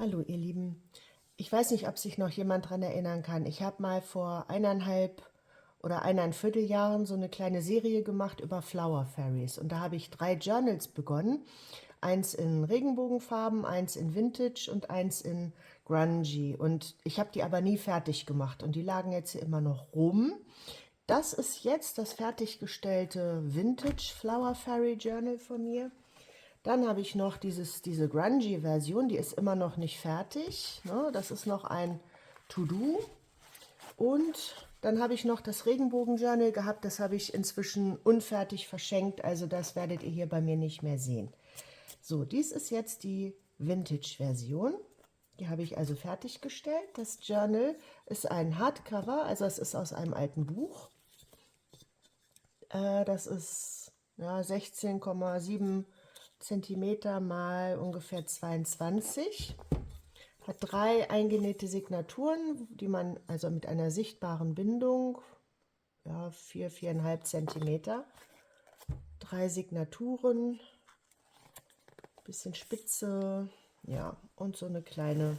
Hallo ihr Lieben. Ich weiß nicht, ob sich noch jemand daran erinnern kann. Ich habe mal vor 1,5 oder 1,25 Jahren so eine kleine Serie gemacht über Flower Fairies. Und da habe ich 3 Journals begonnen. Eins in Regenbogenfarben, eins in Vintage und eins in Grungy. Und ich habe die aber nie fertig gemacht. Und die lagen jetzt hier immer noch rum. Das ist jetzt das fertiggestellte Vintage Flower Fairy Journal von mir. Dann habe ich noch diese Grungy-Version, die ist immer noch nicht fertig. Ne? Das ist noch ein To-Do. Und dann habe ich noch das Regenbogen-Journal gehabt, das habe ich inzwischen unfertig verschenkt, also das werdet ihr hier bei mir nicht mehr sehen. So, dies ist jetzt die Vintage-Version. Die habe ich also fertiggestellt. Das Journal ist ein Hardcover, also es ist aus einem alten Buch. Das ist ja, 16,7 Zentimeter mal ungefähr 22. Hat 3 eingenähte Signaturen, die man also mit einer sichtbaren Bindung, ja, 4,5 Zentimeter. 3 Signaturen, bisschen Spitze, ja, und so eine kleine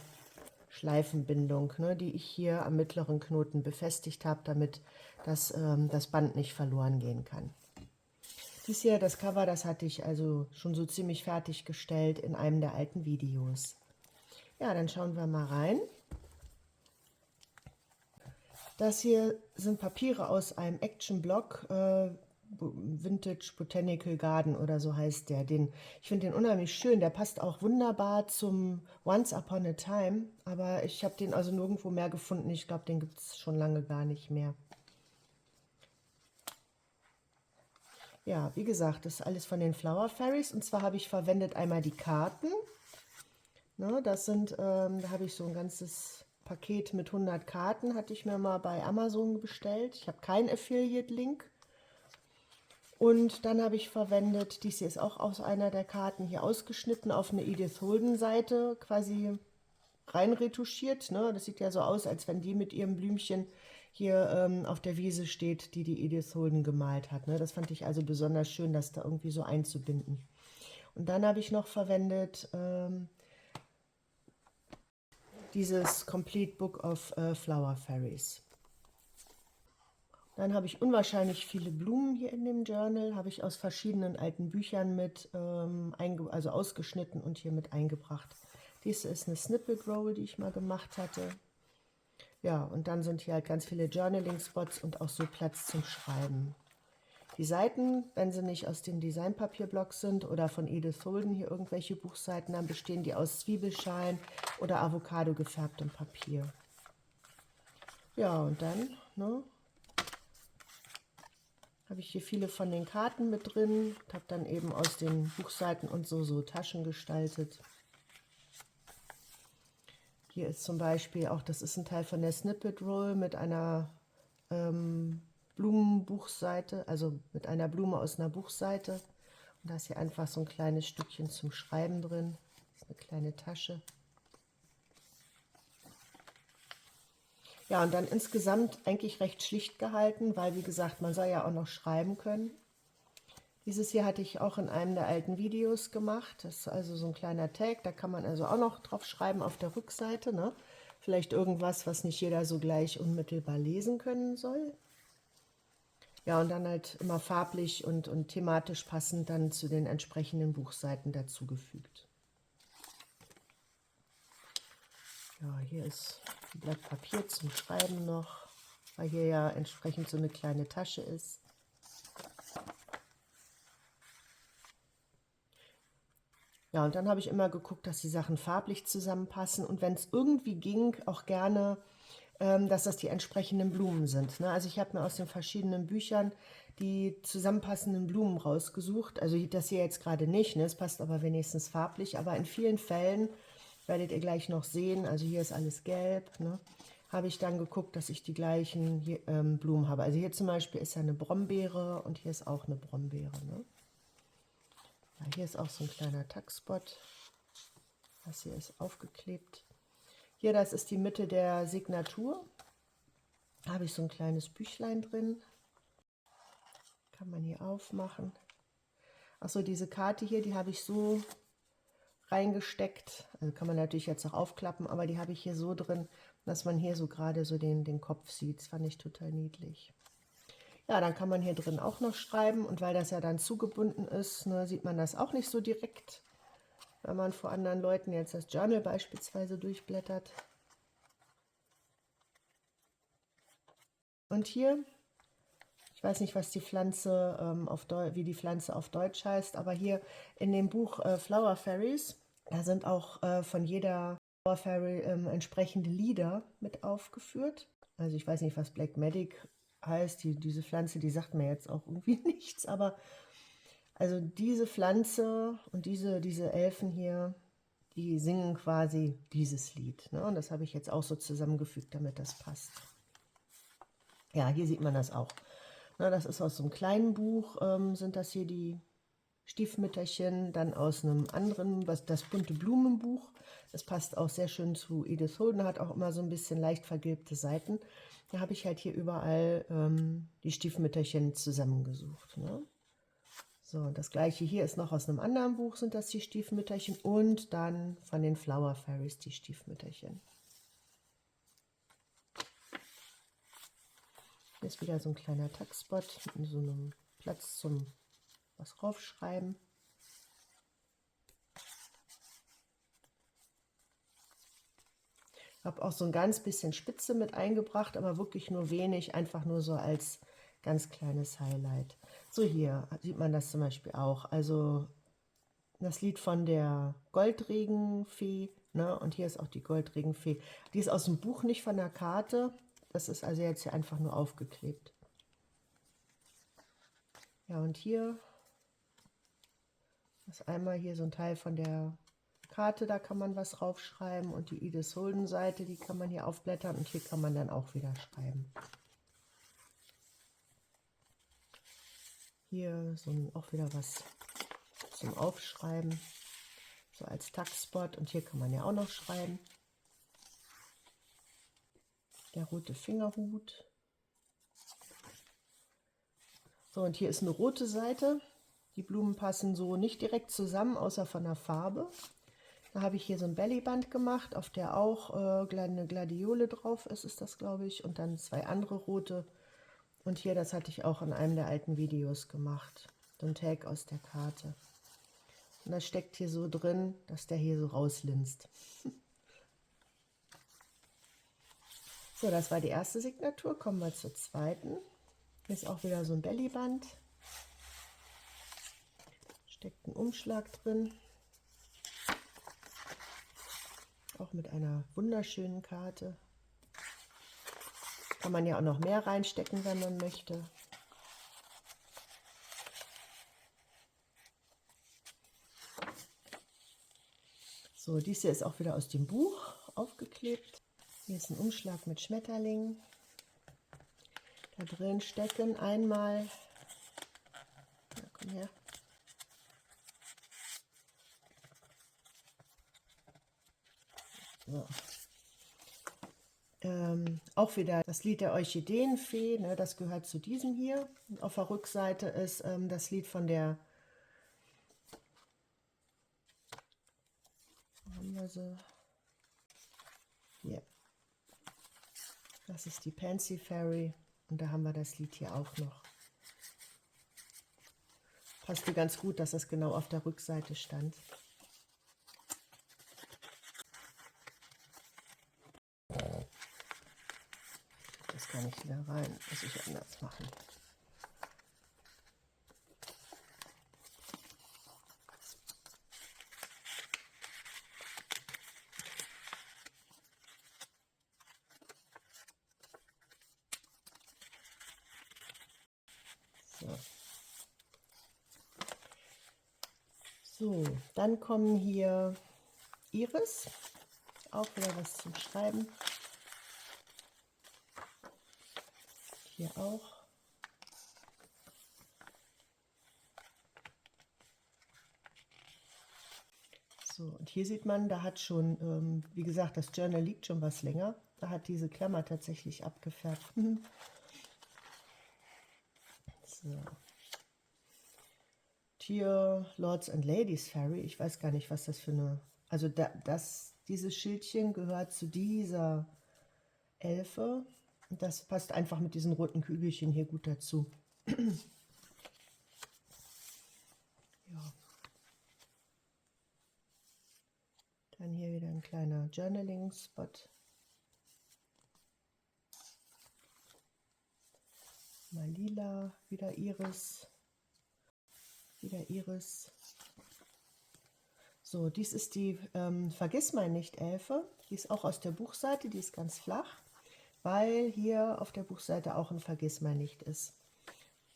Schleifenbindung, ne, die ich hier am mittleren Knoten befestigt habe, damit das Band nicht verloren gehen kann. Dies hier, das Cover, das hatte ich also schon so ziemlich fertiggestellt in einem der alten Videos. Ja, dann schauen wir mal rein. Das hier sind Papiere aus einem Action-Blog, Vintage Botanical Garden oder so heißt der. Ich finde den unheimlich schön, der passt auch wunderbar zum Once Upon a Time, aber ich habe den also nirgendwo mehr gefunden. Ich glaube, den gibt es schon lange gar nicht mehr. Ja, wie gesagt, das ist alles von den Flower Fairies und zwar habe ich verwendet einmal die Karten. Ne, da habe ich so ein ganzes Paket mit 100 Karten, hatte ich mir mal bei Amazon bestellt. Ich habe keinen Affiliate-Link. Und dann habe ich verwendet, dies hier ist auch aus einer der Karten hier ausgeschnitten, auf eine Edith Holden-Seite quasi reinretuschiert. Ne? Das sieht ja so aus, als wenn die mit ihrem Blümchen hier auf der Wiese steht, die Edith Holden gemalt hat. Ne? Das fand ich also besonders schön, das da irgendwie so einzubinden. Und dann habe ich noch verwendet dieses Complete Book of Flower Fairies. Dann habe ich unwahrscheinlich viele Blumen hier in dem Journal, habe ich aus verschiedenen alten Büchern mit, also ausgeschnitten und hier mit eingebracht. Dies ist eine Snippet Roll, die ich mal gemacht hatte. Ja, und dann sind hier halt ganz viele Journaling-Spots und auch so Platz zum Schreiben. Die Seiten, wenn sie nicht aus dem Designpapierblock sind oder von Edith Holden hier irgendwelche Buchseiten, dann bestehen die aus Zwiebelschalen oder Avocado gefärbtem Papier. Ja, und dann habe ich hier viele von den Karten mit drin. Ich habe dann eben aus den Buchseiten und so Taschen gestaltet. Hier ist zum Beispiel auch, das ist ein Teil von der Snippet Roll mit einer Blumenbuchseite, also mit einer Blume aus einer Buchseite. Und da ist hier einfach so ein kleines Stückchen zum Schreiben drin. Das ist eine kleine Tasche. Ja, und dann insgesamt eigentlich recht schlicht gehalten, weil wie gesagt, man soll ja auch noch schreiben können. Dieses hier hatte ich auch in einem der alten Videos gemacht. Das ist also so ein kleiner Tag, da kann man also auch noch drauf schreiben auf der Rückseite. Ne? Vielleicht irgendwas, was nicht jeder so gleich unmittelbar lesen können soll. Ja, und dann halt immer farblich und thematisch passend dann zu den entsprechenden Buchseiten dazugefügt. Ja, hier ist ein Blatt Papier zum Schreiben noch, weil hier ja entsprechend so eine kleine Tasche ist. Ja, und dann habe ich immer geguckt, dass die Sachen farblich zusammenpassen und wenn es irgendwie ging, auch gerne, dass das die entsprechenden Blumen sind. Ne? Also ich habe mir aus den verschiedenen Büchern die zusammenpassenden Blumen rausgesucht. Also das hier jetzt gerade nicht, ne? Es passt aber wenigstens farblich, aber in vielen Fällen, werdet ihr gleich noch sehen, also hier ist alles gelb, ne? Habe ich dann geguckt, dass ich die gleichen hier, Blumen habe. Also hier zum Beispiel ist ja eine Brombeere und hier ist auch eine Brombeere. Ne? Ja, hier ist auch so ein kleiner Tackspot. Das hier ist aufgeklebt. Hier, das ist die Mitte der Signatur. Da habe ich so ein kleines Büchlein drin. Kann man hier aufmachen. Achso, diese Karte hier, die habe ich so reingesteckt. Also kann man natürlich jetzt auch aufklappen, aber die habe ich hier so drin, dass man hier so gerade so den Kopf sieht. Das fand ich total niedlich. Ja, dann kann man hier drin auch noch schreiben und weil das ja dann zugebunden ist, ne, sieht man das auch nicht so direkt, wenn man vor anderen Leuten jetzt das Journal beispielsweise durchblättert. Und hier, ich weiß nicht, was die Pflanze wie die Pflanze auf Deutsch heißt, aber hier in dem Buch Flower Fairies, da sind auch von jeder Flower Fairy entsprechende Lieder mit aufgeführt. Also ich weiß nicht, was Black Magic heißt, diese Pflanze, die sagt mir jetzt auch irgendwie nichts, aber also diese Pflanze und diese Elfen hier, die singen quasi dieses Lied. Ne? Und das habe ich jetzt auch so zusammengefügt, damit das passt. Ja, hier sieht man das auch. Na, das ist aus so einem kleinen Buch, sind das hier die Stiefmütterchen, dann aus einem anderen, das bunte Blumenbuch. Das passt auch sehr schön zu Edith Holden, hat auch immer so ein bisschen leicht vergilbte Seiten. Da habe ich halt hier überall die Stiefmütterchen zusammengesucht. Ne? So, und das gleiche hier ist noch aus einem anderen Buch, sind das die Stiefmütterchen und dann von den Flower Fairies die Stiefmütterchen. Hier ist wieder so ein kleiner Tuckspot mit so einem Platz zum was raufschreiben. Ich habe auch so ein ganz bisschen Spitze mit eingebracht, aber wirklich nur wenig, einfach nur so als ganz kleines Highlight. So, hier sieht man das zum Beispiel auch. Also das Lied von der Goldregenfee, ne? Und hier ist auch die Goldregenfee. Die ist aus dem Buch, nicht von der Karte. Das ist also jetzt hier einfach nur aufgeklebt. Ja, und hier ist einmal hier so ein Teil von der Karte, da kann man was raufschreiben und die Edith Holden Seite, die kann man hier aufblättern und hier kann man dann auch wieder schreiben. Hier so auch wieder was zum Aufschreiben, so als Tuckspot und hier kann man ja auch noch schreiben. Der rote Fingerhut. So, und hier ist eine rote Seite. Die Blumen passen so nicht direkt zusammen, außer von der Farbe. Da habe ich hier so ein Bellyband gemacht, auf der auch eine Gladiole drauf ist das, glaube ich. Und dann 2 andere rote. Und hier, das hatte ich auch in einem der alten Videos gemacht. So ein Tag aus der Karte. Und das steckt hier so drin, dass der hier so rauslinst. So, das war die erste Signatur. Kommen wir zur zweiten. Hier ist auch wieder so ein Bellyband. Steckt ein Umschlag drin. Auch mit einer wunderschönen Karte. Kann man ja auch noch mehr reinstecken, wenn man möchte. So, dies hier ist auch wieder aus dem Buch aufgeklebt. Hier ist ein Umschlag mit Schmetterlingen. Da drin stecken einmal, ja, komm her, so. Auch wieder das Lied der Orchideenfee, ne, das gehört zu diesem hier. Und auf der Rückseite ist das Lied von der, wo haben wir sie? Hier. Das ist die Pansy Fairy und da haben wir das Lied hier auch noch. Passte ganz gut, dass das genau auf der Rückseite stand. Das kann ich wieder rein, muss ich anders machen. So. So, dann kommen hier Iris, auch wieder was zum Schreiben. Hier auch. So, und hier sieht man, da hat schon, wie gesagt, das Journal liegt schon was länger. Da hat diese Klammer tatsächlich abgefärbt. So. hier Lords and Ladies Fairy. Ich weiß gar nicht, was das für eine... Also dieses Schildchen gehört zu dieser Elfe. Und das passt einfach mit diesen roten Kügelchen hier gut dazu. Ja. Dann hier wieder ein kleiner Journaling-Spot. Mal lila, wieder Iris. Wieder Iris. So, dies ist die Vergissmeinnicht-Elfe. Die ist auch aus der Buchseite, die ist ganz flach, weil hier auf der Buchseite auch ein Vergissmeinnicht ist.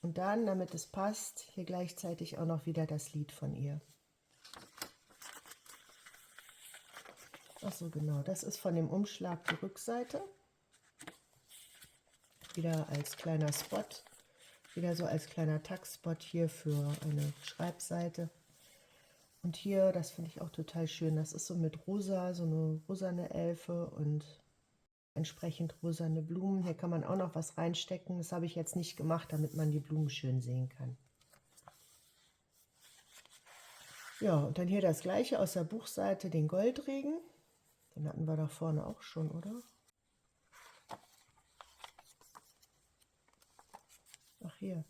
Und dann, damit es passt, hier gleichzeitig auch noch wieder das Lied von ihr. Achso, genau, das ist von dem Umschlag die Rückseite. Wieder als kleiner Spot, wieder so als kleiner Tax-Spot hier für eine Schreibseite. Und hier, das finde ich auch total schön, das ist so mit rosa, so eine rosane Elfe und entsprechend rosane Blumen. Hier kann man auch noch was reinstecken, das habe ich jetzt nicht gemacht, damit man die Blumen schön sehen kann. Ja, und dann hier das gleiche aus der Buchseite, den Goldregen. Den hatten wir da vorne auch schon, oder? Ach, hier.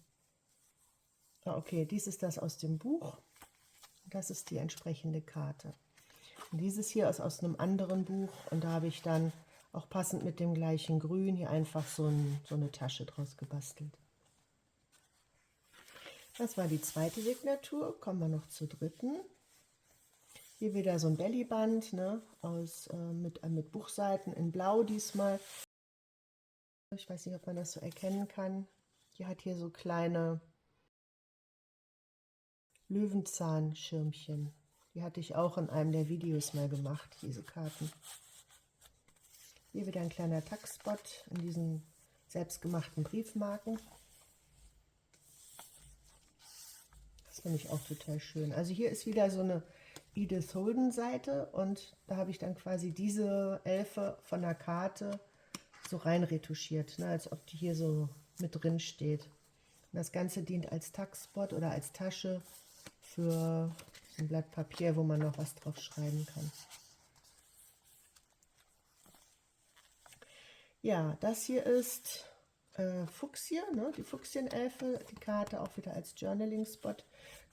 Ah, okay, dies ist das aus dem Buch. Das ist die entsprechende Karte. Und dieses hier ist aus einem anderen Buch und da habe ich dann auch passend mit dem gleichen Grün hier einfach so eine Tasche draus gebastelt. Das war die zweite Signatur. Kommen wir noch zur dritten. Hier wieder so ein Bellyband, ne, mit Buchseiten in Blau diesmal. Ich weiß nicht, ob man das so erkennen kann. Die hat hier so kleine Löwenzahnschirmchen. Die hatte ich auch in einem der Videos mal gemacht, diese Karten. Hier wieder ein kleiner Tax-Spot in diesen selbstgemachten Briefmarken. Das finde ich auch total schön. Also hier ist wieder so eine Edith Holden Seite und da habe ich dann quasi diese Elfe von der Karte so rein retuschiert, ne, als ob die hier so mit drin steht. Und das Ganze dient als Tax-Spot oder als Tasche für so ein Blatt Papier, wo man noch was drauf schreiben kann. Ja, das hier ist Fuchsia, ne? Die Fuchsienelfe, die Karte auch wieder als Journaling-Spot.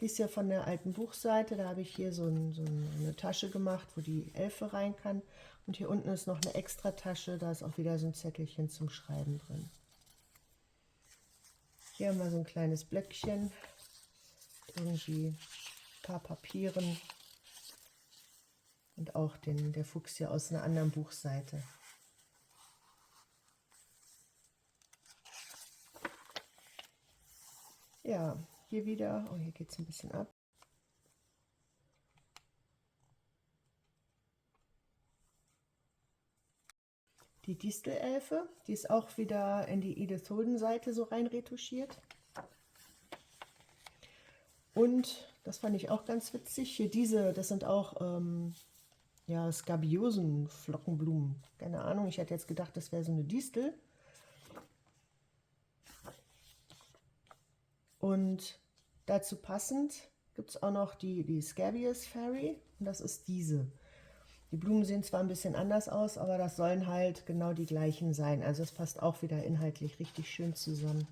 Die ist ja von der alten Buchseite, da habe ich hier so eine Tasche gemacht, wo die Elfe rein kann. Und hier unten ist noch eine extra Tasche, da ist auch wieder so ein Zettelchen zum Schreiben drin. Hier haben wir so ein kleines Blöckchen, irgendwie ein paar Papieren und auch der Fuchsia aus einer anderen Buchseite. Ja, hier wieder, oh, hier geht es ein bisschen ab. Die Distelelfe, die ist auch wieder in die Edith Holden Seite so rein retuschiert. Und, das fand ich auch ganz witzig, hier das sind auch ja, Skabiosen-Flockenblumen. Keine Ahnung, ich hätte jetzt gedacht, das wäre so eine Distel. Und dazu passend gibt es auch noch die Scabious Fairy und das ist diese. Die Blumen sehen zwar ein bisschen anders aus, aber das sollen halt genau die gleichen sein. Also es passt auch wieder inhaltlich richtig schön zusammen.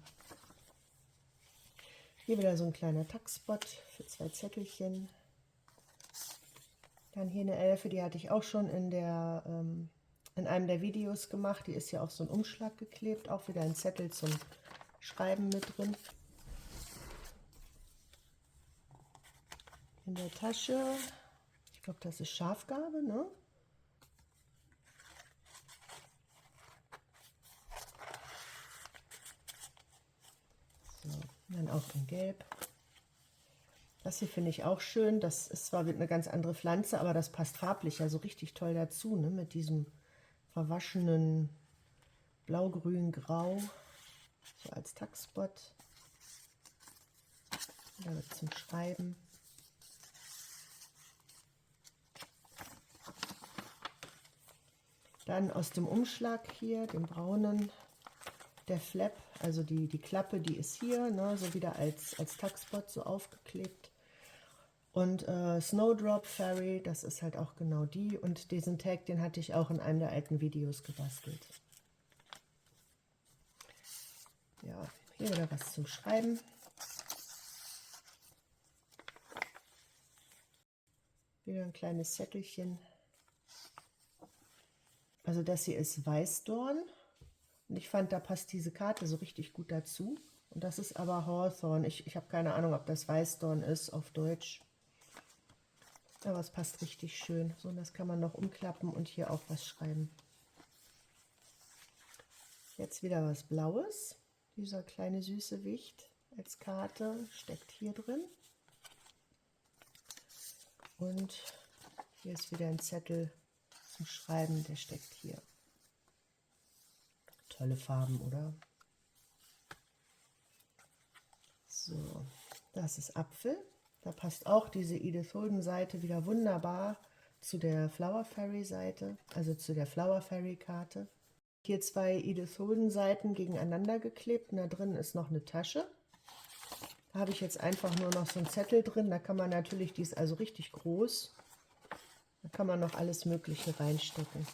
Hier wieder so ein kleiner Tax-Spot für 2 Zettelchen. Dann hier eine Elfe, die hatte ich auch schon in einem der Videos gemacht. Die ist hier auf so einen Umschlag geklebt. Auch wieder ein Zettel zum Schreiben mit drin. In der Tasche, ich glaube, das ist Schafgarbe, ne? So, dann auch in Gelb. Das hier finde ich auch schön. Das ist zwar eine ganz andere Pflanze, aber das passt farblich ja so richtig toll dazu, ne? Mit diesem verwaschenen Blau-Grün-Grau. So als Tax-Spot. Oder zum Schreiben. Dann aus dem Umschlag hier, dem braunen, der Flap, also die Klappe, die ist hier, ne, so wieder als Tax-Spot so aufgeklebt. Und Snowdrop Fairy, das ist halt auch genau die. Und diesen Tag, den hatte ich auch in einem der alten Videos gebastelt. Ja, hier wieder was zum Schreiben. Wieder ein kleines Zettelchen. Also das hier ist Weißdorn. Und ich fand, da passt diese Karte so richtig gut dazu. Und das ist aber Hawthorn. Ich habe keine Ahnung, ob das Weißdorn ist auf Deutsch. Aber es passt richtig schön. So, und das kann man noch umklappen und hier auch was schreiben. Jetzt wieder was Blaues. Dieser kleine süße Wicht als Karte steckt hier drin. Und hier ist wieder ein Zettel zum Schreiben, der steckt hier. Tolle Farben, oder? So, das ist Apfel. Da passt auch diese Edith Holden Seite wieder wunderbar zu der Flower Fairy Seite, also zu der Flower Fairy Karte. Hier zwei Edith Holden Seiten gegeneinander geklebt und da drin ist noch eine Tasche. Da habe ich jetzt einfach nur noch so einen Zettel drin. Da kann man natürlich, die ist also richtig groß, da kann man noch alles Mögliche reinstecken.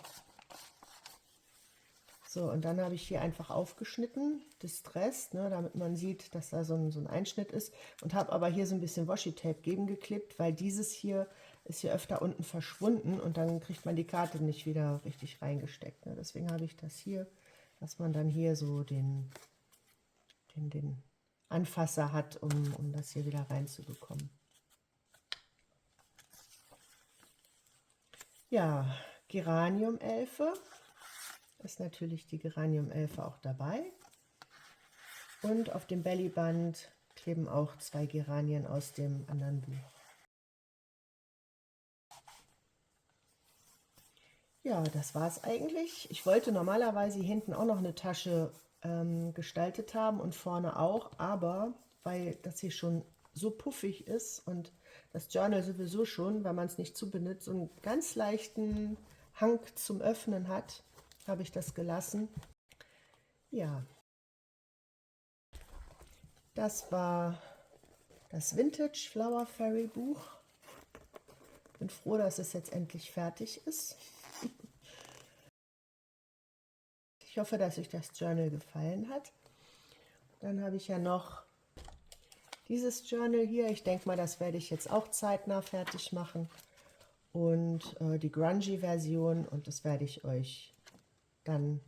So, und dann habe ich hier einfach aufgeschnitten, Distress, ne, damit man sieht, dass da so ein Einschnitt ist. Und habe aber hier so ein bisschen Washi-Tape gegengeklebt, weil dieses hier ist hier öfter unten verschwunden und dann kriegt man die Karte nicht wieder richtig reingesteckt. Ne. Deswegen habe ich das hier, dass man dann hier so den Anfasser hat, um das hier wieder reinzubekommen. Ja, Geraniumelfe. Ist natürlich die Geraniumelfe auch dabei. Und auf dem Bellyband kleben auch zwei Geranien aus dem anderen Buch. Ja, das war es eigentlich. Ich wollte normalerweise hier hinten auch noch eine Tasche gestaltet haben und vorne auch, aber weil das hier schon so puffig ist und das Journal sowieso schon, weil man es nicht zubindet, so einen ganz leichten Hang zum Öffnen hat, habe ich das gelassen. Ja, das war das Vintage Flower Fairy Buch. Bin froh, dass es jetzt endlich fertig ist. Ich hoffe, dass euch das Journal gefallen hat. Dann habe ich ja noch dieses Journal hier. Ich denke mal, das werde ich jetzt auch zeitnah fertig machen. Und die Grungy-Version. Und das werde ich euch dann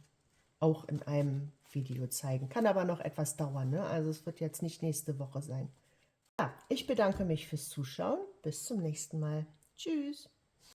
auch in einem Video zeigen. Kann aber noch etwas dauern, ne? Also es wird jetzt nicht nächste Woche sein. Ja, ich bedanke mich fürs Zuschauen. Bis zum nächsten Mal. Tschüss.